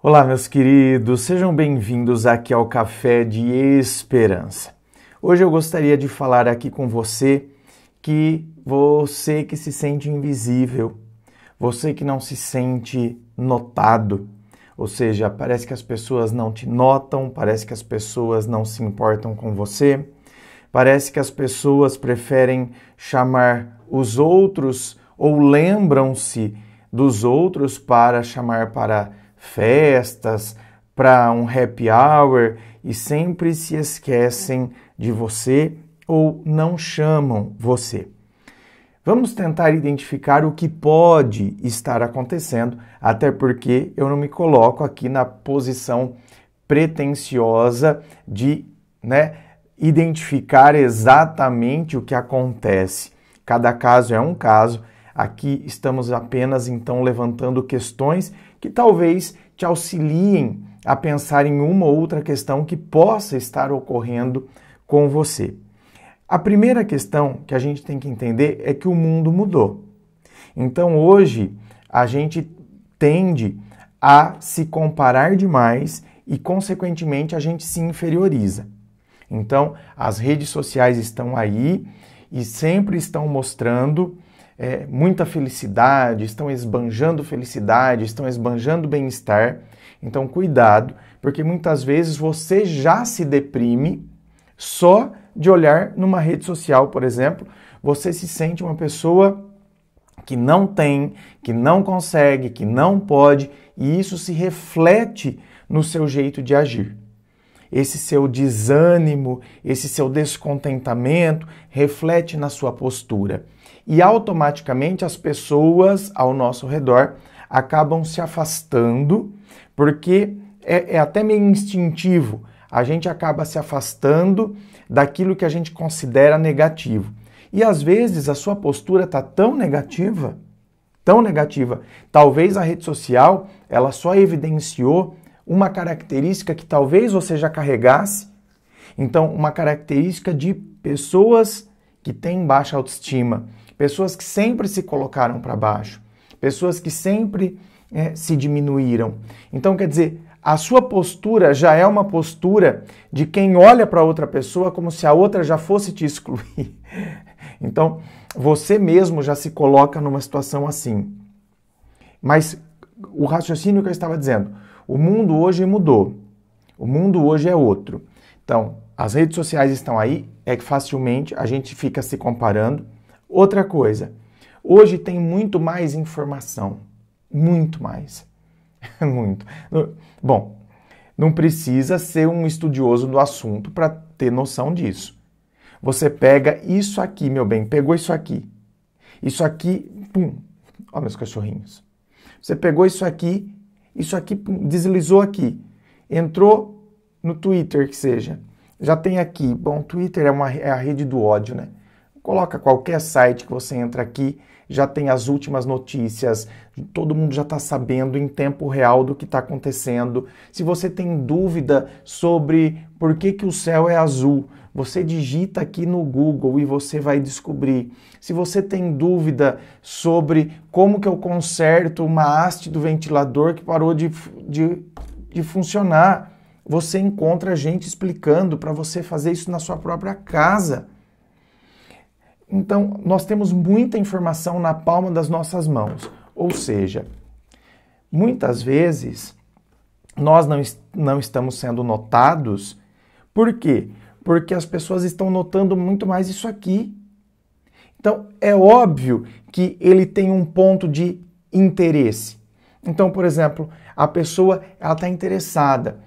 Olá, meus queridos, sejam bem-vindos aqui ao Café de Esperança. Hoje eu gostaria de falar aqui com você que se sente invisível, você que não se sente notado, ou seja, parece que as pessoas não te notam, parece que as pessoas não se importam com você, parece que as pessoas preferem chamar os outros ou lembram-se dos outros para chamar para festas, para um happy hour e sempre se esquecem de você ou não chamam você. Vamos tentar identificar o que pode estar acontecendo, até porque eu não me coloco aqui na posição pretensiosa de, identificar exatamente o que acontece. Cada caso é um caso. Aqui estamos apenas, então, levantando questões que talvez te auxiliem a pensar em uma ou outra questão que possa estar ocorrendo com você. A primeira questão que a gente tem que entender é que o mundo mudou. Então, hoje, a gente tende a se comparar demais e, consequentemente, a gente se inferioriza. Então, as redes sociais estão aí e sempre estão mostrando muita felicidade, estão esbanjando felicidade, estão esbanjando bem-estar. Então, cuidado, porque muitas vezes você já se deprime só de olhar numa rede social, por exemplo. Você se sente uma pessoa que não tem, que não consegue, que não pode, e isso se reflete no seu jeito de agir. Esse seu desânimo, esse seu descontentamento reflete na sua postura. E automaticamente as pessoas ao nosso redor acabam se afastando, porque é até meio instintivo. A gente acaba se afastando daquilo que a gente considera negativo. E às vezes a sua postura está tão negativa, talvez a rede social ela só evidenciou uma característica que talvez você já carregasse. Então, uma característica de pessoas que têm baixa autoestima, pessoas que sempre se colocaram para baixo, pessoas que sempre se diminuíram. Então, quer dizer, a sua postura já é uma postura de quem olha para outra pessoa como se a outra já fosse te excluir. Então, você mesmo já se coloca numa situação assim. Mas o raciocínio que eu estava dizendo, o mundo hoje mudou. O mundo hoje é outro. Então, as redes sociais estão aí, é que facilmente a gente fica se comparando. Outra coisa, hoje tem muito mais informação. Muito mais. Muito. Bom, não precisa ser um estudioso do assunto para ter noção disso. Você pega isso aqui, meu bem, pegou isso aqui, pum, ó meus cachorrinhos. Você pegou isso aqui, pum, deslizou aqui, entrou no Twitter, que seja, já tem aqui, bom, Twitter é a rede do ódio, né? Coloca qualquer site que você entra aqui, já tem as últimas notícias, todo mundo já está sabendo em tempo real do que está acontecendo. Se você tem dúvida sobre por que o céu é azul, você digita aqui no Google e você vai descobrir. Se você tem dúvida sobre como que eu conserto uma haste do ventilador que parou de funcionar, você encontra gente explicando para você fazer isso na sua própria casa. Então, nós temos muita informação na palma das nossas mãos. Ou seja, muitas vezes nós não estamos sendo notados. Por quê? Porque as pessoas estão notando muito mais isso aqui. Então, é óbvio que ele tem um ponto de interesse. Então, por exemplo, a pessoa está interessada.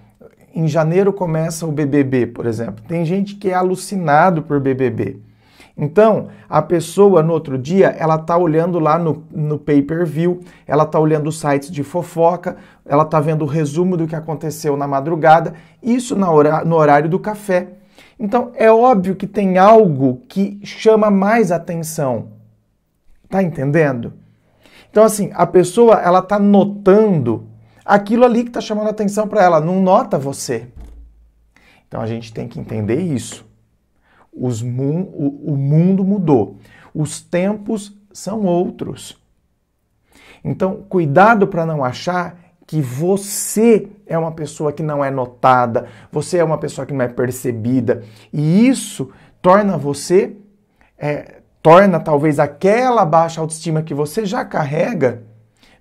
Em janeiro começa o BBB, por exemplo. Tem gente que é alucinado por BBB. Então, a pessoa, no outro dia, ela está olhando lá no pay-per-view, ela está olhando os sites de fofoca, ela está vendo o resumo do que aconteceu na madrugada, isso no horário do café. Então, é óbvio que tem algo que chama mais atenção. Tá entendendo? Então, assim, a pessoa, ela está notando aquilo ali que está chamando atenção para ela, não nota você. Então, a gente tem que entender isso. O mundo mudou. Os tempos são outros. Então, cuidado para não achar que você é uma pessoa que não é notada, você é uma pessoa que não é percebida, e isso torna você, torna talvez aquela baixa autoestima que você já carrega,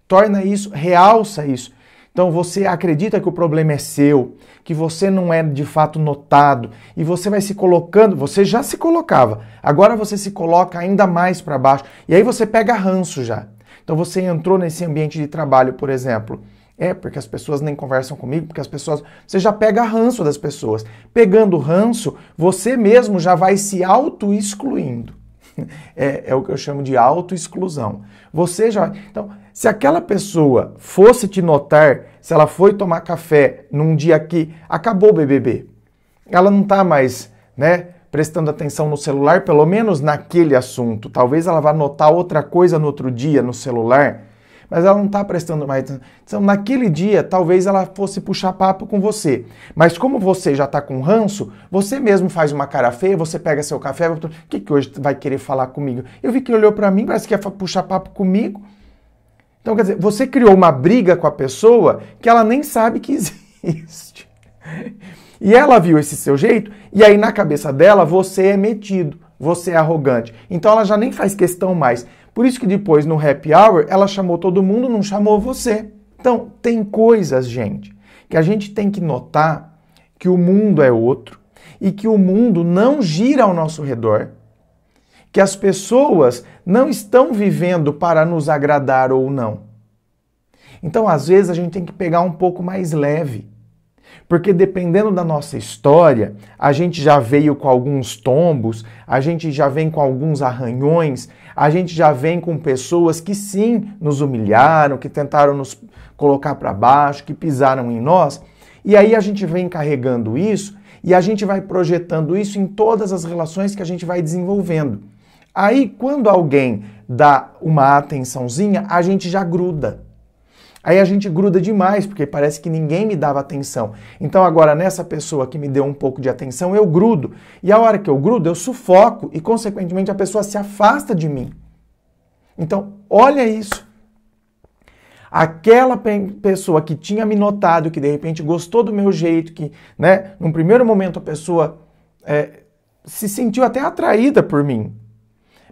torna isso, realça isso. Então você acredita que o problema é seu, que você não é de fato notado, e você vai se colocando, você já se colocava, agora você se coloca ainda mais para baixo, e aí você pega ranço já. Então você entrou nesse ambiente de trabalho, por exemplo, porque as pessoas nem conversam comigo, porque as pessoas, você já pega ranço das pessoas. Pegando ranço, você mesmo já vai se auto-excluindo. É o que eu chamo de auto-exclusão. Você já... Então, se aquela pessoa fosse te notar, se ela foi tomar café num dia que acabou o BBB, ela não está mais, prestando atenção no celular, pelo menos naquele assunto. Talvez ela vá notar outra coisa no outro dia no celular, mas ela não está prestando mais atenção. Então, naquele dia, talvez ela fosse puxar papo com você. Mas como você já está com ranço, você mesmo faz uma cara feia, você pega seu café, o que hoje vai querer falar comigo? Eu vi que olhou para mim, parece que ia puxar papo comigo. Então, quer dizer, você criou uma briga com a pessoa que ela nem sabe que existe. E ela viu esse seu jeito, e aí na cabeça dela você é metido, você é arrogante. Então ela já nem faz questão mais. Por isso que depois no happy hour ela chamou todo mundo, não chamou você. Então tem coisas, gente, que a gente tem que notar que o mundo é outro e que o mundo não gira ao nosso redor, que as pessoas não estão vivendo para nos agradar ou não. Então às vezes a gente tem que pegar um pouco mais leve. Porque dependendo da nossa história, a gente já veio com alguns tombos, a gente já vem com alguns arranhões, a gente já vem com pessoas que sim nos humilharam, que tentaram nos colocar para baixo, que pisaram em nós. E aí a gente vem carregando isso e a gente vai projetando isso em todas as relações que a gente vai desenvolvendo. Aí quando alguém dá uma atençãozinha, a gente já gruda. Aí a gente gruda demais, porque parece que ninguém me dava atenção. Então agora nessa pessoa que me deu um pouco de atenção, eu grudo. E a hora que eu grudo, eu sufoco e consequentemente a pessoa se afasta de mim. Então, olha isso. Aquela pessoa que tinha me notado, que de repente gostou do meu jeito, que, num primeiro momento a pessoa se sentiu até atraída por mim.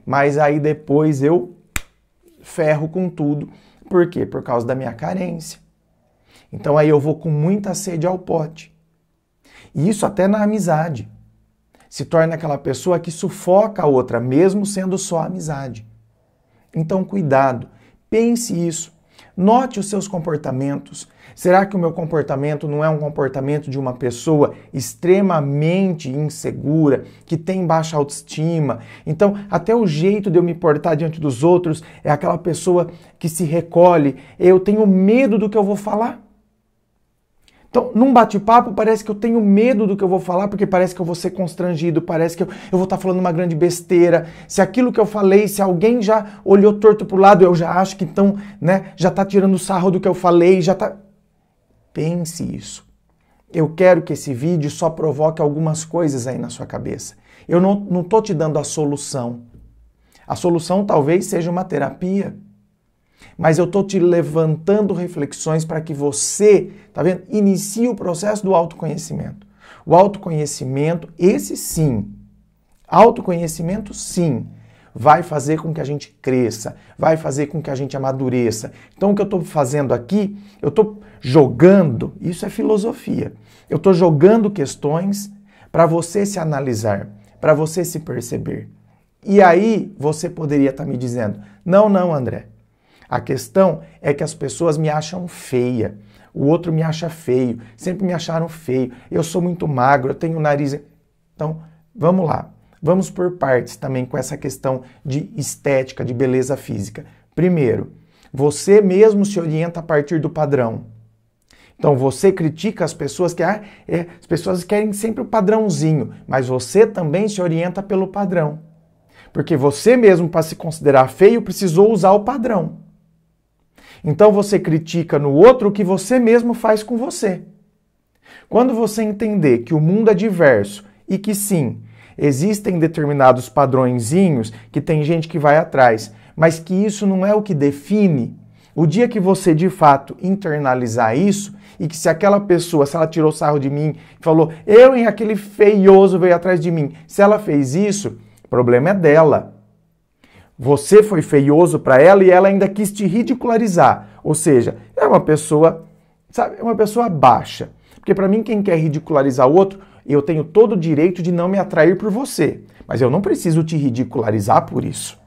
Mas aí depois eu ferro com tudo. Por quê? Por causa da minha carência. Então aí eu vou com muita sede ao pote. E isso até na amizade. Se torna aquela pessoa que sufoca a outra, mesmo sendo só amizade. Então cuidado, pense isso. Note os seus comportamentos. Será que o meu comportamento não é um comportamento de uma pessoa extremamente insegura, que tem baixa autoestima? Então, até o jeito de eu me portar diante dos outros é aquela pessoa que se recolhe. Eu tenho medo do que eu vou falar. Então, num bate-papo, parece que eu tenho medo do que eu vou falar, porque parece que eu vou ser constrangido, parece que eu vou estar falando uma grande besteira. Se aquilo que eu falei, se alguém já olhou torto pro lado, eu já acho que então, já está tirando sarro do que eu falei, já está... Pense isso. Eu quero que esse vídeo só provoque algumas coisas aí na sua cabeça. Eu não estou te dando a solução. A solução talvez seja uma terapia. Mas eu estou te levantando reflexões para que você, tá vendo? Inicie o processo do autoconhecimento. O autoconhecimento, esse sim, autoconhecimento sim, vai fazer com que a gente cresça, vai fazer com que a gente amadureça. Então o que eu estou fazendo aqui, eu estou jogando, isso é filosofia, eu estou jogando questões para você se analisar, para você se perceber. E aí você poderia estar me dizendo, não, André, a questão é que as pessoas me acham feia, o outro me acha feio, sempre me acharam feio, eu sou muito magro, eu tenho nariz... Então, vamos lá, vamos por partes também com essa questão de estética, de beleza física. Primeiro, você mesmo se orienta a partir do padrão. Então, você critica as pessoas que as pessoas querem sempre o padrãozinho, mas você também se orienta pelo padrão. Porque você mesmo, para se considerar feio, precisou usar o padrão. Então você critica no outro o que você mesmo faz com você. Quando você entender que o mundo é diverso e que sim, existem determinados padrõezinhos que tem gente que vai atrás, mas que isso não é o que define, O dia que você, de fato, internalizar isso, e que se aquela pessoa, se ela tirou sarro de mim, falou, eu, em aquele feioso veio atrás de mim, se ela fez isso, o problema é dela. Você foi feioso para ela e ela ainda quis te ridicularizar. Ou seja, é uma pessoa, sabe, é uma pessoa baixa. Porque para mim, quem quer ridicularizar o outro, eu tenho todo o direito de não me atrair por você. Mas eu não preciso te ridicularizar por isso.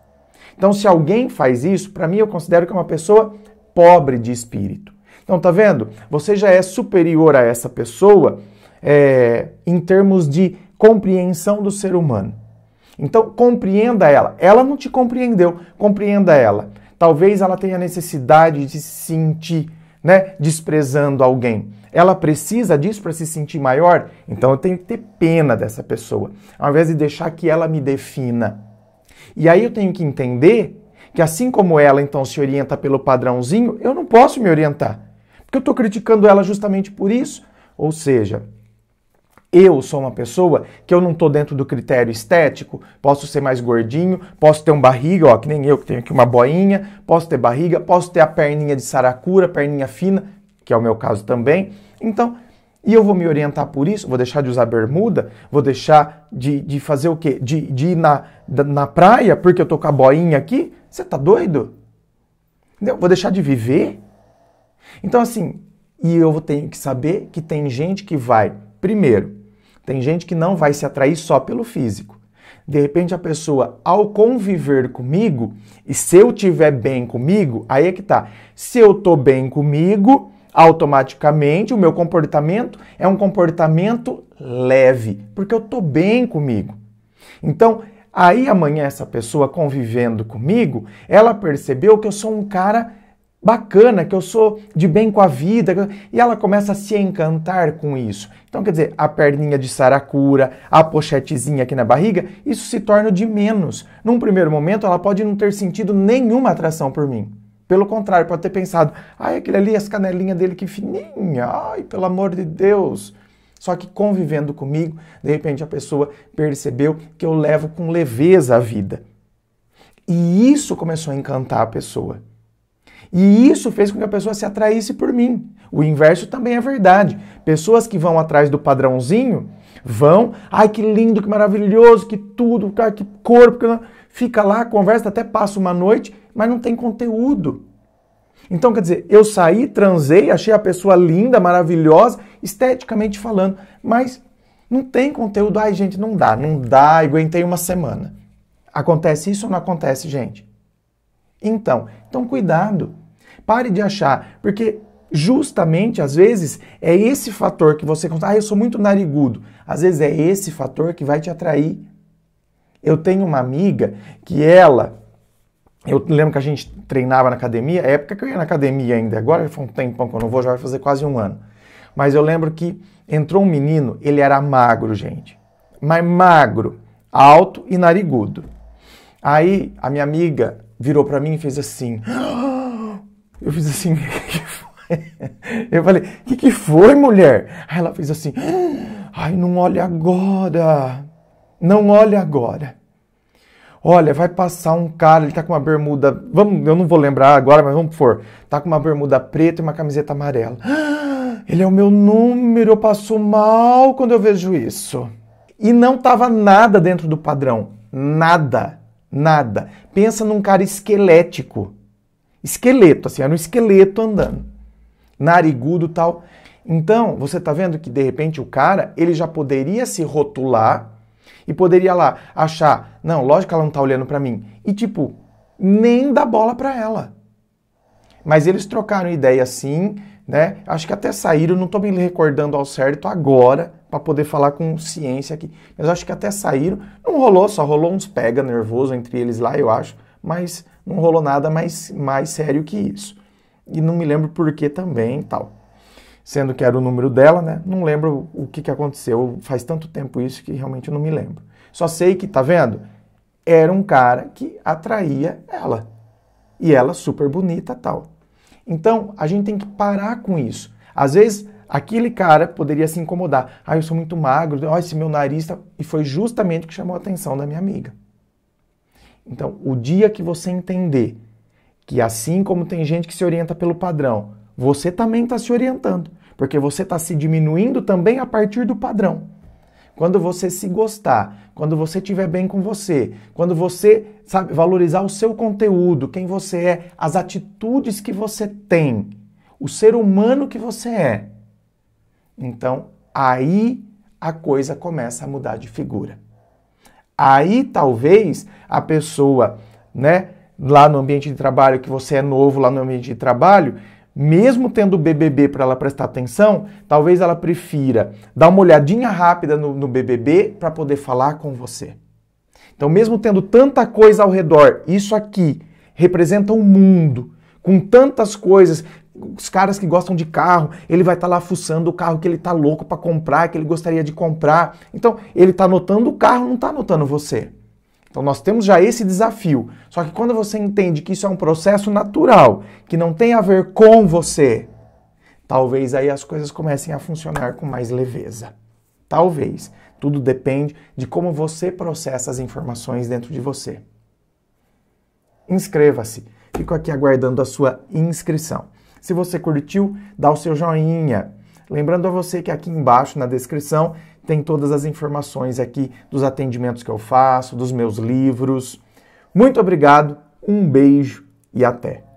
Então, se alguém faz isso, para mim eu considero que é uma pessoa pobre de espírito. Então, tá vendo? Você já é superior a essa pessoa em termos de compreensão do ser humano. Então, compreenda ela. Ela não te compreendeu, compreenda ela. Talvez ela tenha necessidade de se sentir, né, desprezando alguém. Ela precisa disso para se sentir maior? Então, eu tenho que ter pena dessa pessoa, ao invés de deixar que ela me defina. E aí eu tenho que entender que assim como ela, então, se orienta pelo padrãozinho, eu não posso me orientar. Porque eu estou criticando ela justamente por isso. Ou seja, eu sou uma pessoa que eu não estou dentro do critério estético, posso ser mais gordinho, posso ter um barriga, ó, que nem eu que tenho aqui uma boinha, posso ter barriga, posso ter a perninha de saracura, perninha fina, que é o meu caso também. Então, e eu vou me orientar por isso? Vou deixar de usar bermuda? Vou deixar de fazer o quê? De ir na praia porque eu tô com a boinha aqui? Você tá doido? Entendeu? Vou deixar de viver? Então, assim, e eu tenho que saber que tem gente que vai, primeiro, tem gente que não vai se atrair só pelo físico. De repente a pessoa, ao conviver comigo, e se eu estiver bem comigo, aí é que tá. Se eu tô bem comigo, automaticamente o meu comportamento é um comportamento leve, porque eu tô bem comigo. Então, aí amanhã essa pessoa convivendo comigo, ela percebeu que eu sou um cara bacana, que eu sou de bem com a vida, e ela começa a se encantar com isso. Então, quer dizer, a perninha de saracura, a pochetezinha aqui na barriga, isso se torna de menos. Num primeiro momento, ela pode não ter sentido nenhuma atração por mim. Pelo contrário, pode ter pensado, ai, aquele ali, as canelinhas dele que fininha, ai, pelo amor de Deus. Só que convivendo comigo, de repente a pessoa percebeu que eu levo com leveza a vida. E isso começou a encantar a pessoa. E isso fez com que a pessoa se atraísse por mim. O inverso também é verdade. Pessoas que vão atrás do padrãozinho, vão, ai que lindo, que maravilhoso, que tudo, que corpo, fica lá, conversa, até passa uma noite, mas não tem conteúdo. Então, quer dizer, eu saí, transei, achei a pessoa linda, maravilhosa, esteticamente falando, mas não tem conteúdo. Ai, gente, não dá, aguentei uma semana. Acontece isso ou não acontece, gente? Então cuidado. Pare de achar, porque justamente, às vezes, é esse fator que você... eu sou muito narigudo. Às vezes é esse fator que vai te atrair. Eu tenho uma amiga que eu lembro que a gente treinava na academia, época que eu ia na academia ainda, agora foi um tempão que eu não vou, já vai fazer quase um ano. Mas eu lembro que entrou um menino, ele era magro, gente. Mas magro, alto e narigudo. Aí a minha amiga virou pra mim e fez assim. Eu fiz assim, o que foi? Eu falei, o que foi, mulher? Aí ela fez assim, ai, não olha agora. Não olha agora. Olha, vai passar um cara, ele tá com uma bermuda, eu não vou lembrar agora, mas vamos pôr. Tá com uma bermuda preta e uma camiseta amarela. Ele é o meu número, eu passo mal quando eu vejo isso. E não tava nada dentro do padrão. Nada. Nada. Pensa num cara esquelético. Esqueleto, assim, era um esqueleto andando. Narigudo e tal. Então, você tá vendo que, de repente, o cara, ele já poderia se rotular e poderia lá achar, não, lógico que ela não tá olhando pra mim. E, tipo, nem dá bola pra ela. Mas eles trocaram ideia assim, né? Acho que até saíram, não tô me recordando ao certo agora, para poder falar com ciência aqui. Mas acho que até saíram. Não rolou, só rolou uns pega nervoso entre eles lá, eu acho. Mas não rolou nada mais sério que isso. E não me lembro por que também e tal. Sendo que era o número dela, né? Não lembro o que aconteceu. Faz tanto tempo isso que realmente eu não me lembro. Só sei que, tá vendo? Era um cara que atraía ela. E ela super bonita e tal. Então, a gente tem que parar com isso. Às vezes, aquele cara poderia se incomodar. Ah, eu sou muito magro, olha esse meu nariz. Tá... E foi justamente o que chamou a atenção da minha amiga. Então, o dia que você entender que assim como tem gente que se orienta pelo padrão, você também está se orientando, porque você está se diminuindo também a partir do padrão. Quando você se gostar, quando você estiver bem com você, quando você sabe valorizar o seu conteúdo, quem você é, as atitudes que você tem, o ser humano que você é, então aí a coisa começa a mudar de figura. Aí talvez a pessoa, né, lá no ambiente de trabalho, que você é novo lá no ambiente de trabalho, mesmo tendo o BBB para ela prestar atenção, talvez ela prefira dar uma olhadinha rápida no BBB para poder falar com você. Então, mesmo tendo tanta coisa ao redor, isso aqui representa um mundo com tantas coisas. Os caras que gostam de carro, ele vai estar lá fuçando o carro que ele está louco para comprar, que ele gostaria de comprar. Então, ele está anotando o carro, não está anotando você. Então, nós temos já esse desafio. Só que quando você entende que isso é um processo natural, que não tem a ver com você, talvez aí as coisas comecem a funcionar com mais leveza. Talvez. Tudo depende de como você processa as informações dentro de você. Inscreva-se. Fico aqui aguardando a sua inscrição. Se você curtiu, dá o seu joinha. Lembrando a você que aqui embaixo na descrição tem todas as informações aqui dos atendimentos que eu faço, dos meus livros. Muito obrigado, um beijo e até!